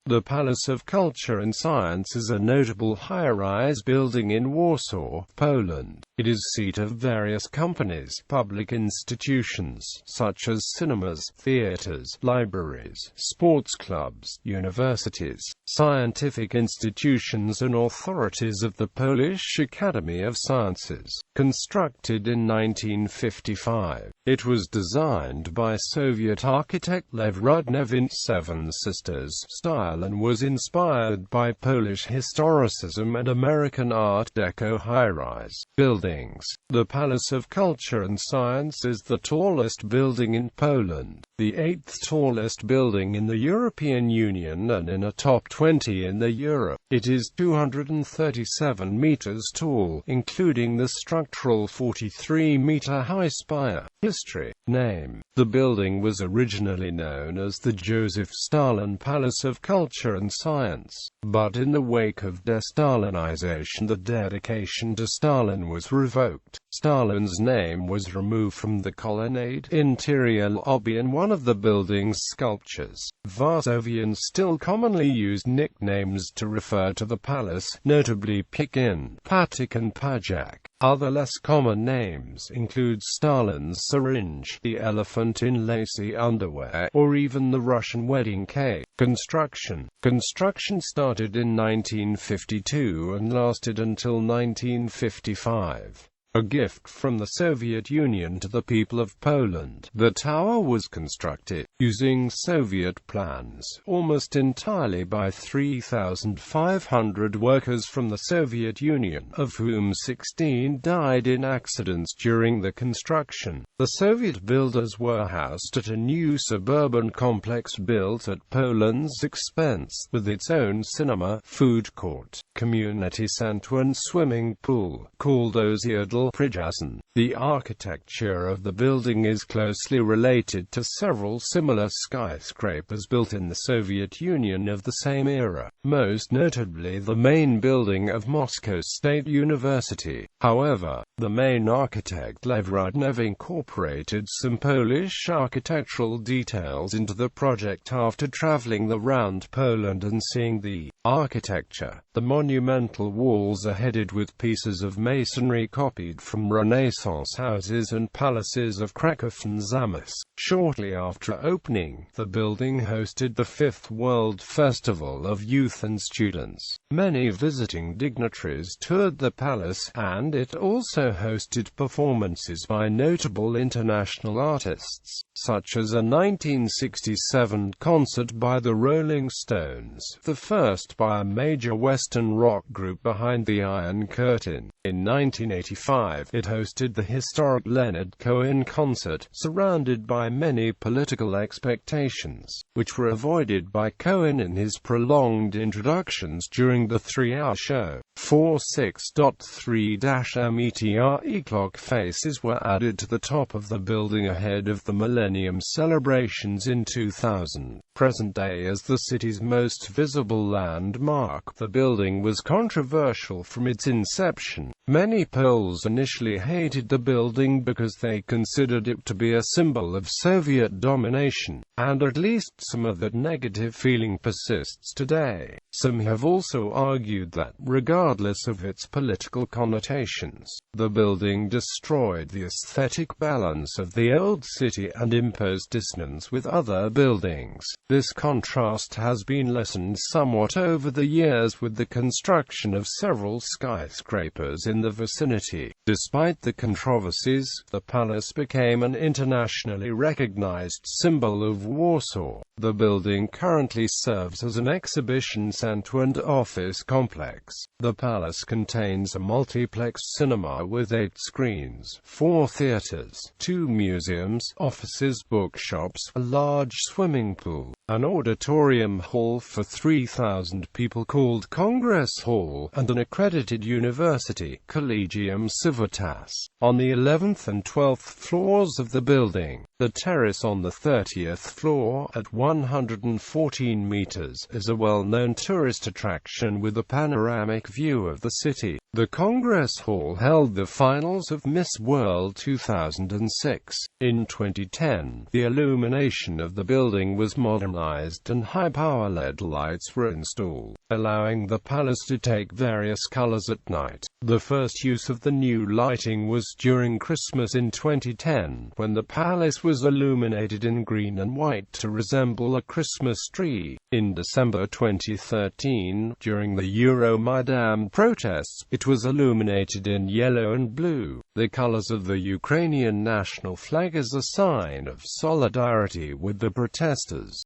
The Palace of Culture and Science is a notable high-rise building in Warsaw, Poland. It is seat of various companies, public institutions, such as cinemas, theaters, libraries, sports clubs, universities, scientific institutions and authorities of the Polish Academy of Sciences. Constructed in 1955, it was designed by Soviet architect Lev Rudnev in Seven Sisters style and was inspired by Polish historicism and American Art Deco high-rise buildings. The Palace of Culture and Science is the tallest building in Poland, the 8th tallest building in the European Union and in a top 20 in the Europe. It is 237 meters tall, including the structural 43-meter-high spire. History. Name. The building was originally known as the Joseph Stalin Palace of Culture and Science, but in the wake of de-Stalinization the dedication to Stalin was revoked. Stalin's name was removed from the colonnade interior lobby and one of the building's sculptures. Varsovians still commonly use nicknames to refer to the palace, notably Pekin, Patik and Pajak. Other less common names include Stalin's syringe, the elephant in lacy underwear, or even the Russian wedding cake. Construction. Construction started in 1952 and lasted until 1955. A gift from the Soviet Union to the people of Poland. The tower was constructed, using Soviet plans, almost entirely by 3,500 workers from the Soviet Union, of whom 16 died in accidents during the construction. The Soviet builders were housed at a new suburban complex built at Poland's expense, with its own cinema, food court, community center and swimming pool, called Osiedl Przyjazne. The architecture of the building is closely related to several similar skyscrapers built in the Soviet Union of the same era, most notably the main building of Moscow State University. However, the main architect Lev Rudnev incorporated some Polish architectural details into the project after traveling around Poland and seeing the architecture. The monumental walls are headed with pieces of masonry copied from Renaissance houses and palaces of Krakow and Zamość. Shortly after opening, the building hosted the 5th World Festival of Youth and Students. Many visiting dignitaries toured the palace, and it also hosted performances by notable international artists, such as a 1967 concert by the Rolling Stones, the first by a major Western rock group behind the Iron Curtain. In 1985, it hosted the historic Leonard Cohen concert, surrounded by many political expectations, which were avoided by Cohen in his prolonged introductions during the 3-hour show. 46.3-metre clock faces were added to the top of the building ahead of the Millennium celebrations in 2000. Present day as the city's most visible landmark, the building was controversial from its inception. Many Poles initially hated the building because they considered it to be a symbol of Soviet domination, and at least some of that negative feeling persists today. Some have also argued that, regardless of its political connotations, the building destroyed the aesthetic balance of the old city and imposed dissonance with other buildings. This contrast has been lessened somewhat over the years with the construction of several skyscrapers in the vicinity. Despite the controversies, the palace became an internationally recognized symbol of Warsaw. The building currently serves as an exhibition center and office complex. The palace contains a multiplex cinema with 8 screens, 4 theaters, 2 museums, offices, bookshops, a large swimming pool, an auditorium hall for 3,000 people called Congress Hall, and an accredited university, Collegium Civitas. On the 11th and 12th floors of the building, the terrace on the 30th floor, at 114 meters, is a well-known tourist attraction with a panoramic view of the city. The Congress Hall held the finals of Miss World 2006. In 2010, the illumination of the building was modernized and high-power LED lights were installed, allowing the palace to take various colors at night. The first use of the new lighting was during Christmas in 2010, when the palace was illuminated in green and white to resemble a Christmas tree. In December 2013, during the Euromaidan protests, it was illuminated in yellow and blue, the colors of the Ukrainian national flag, as a sign of solidarity with the protesters.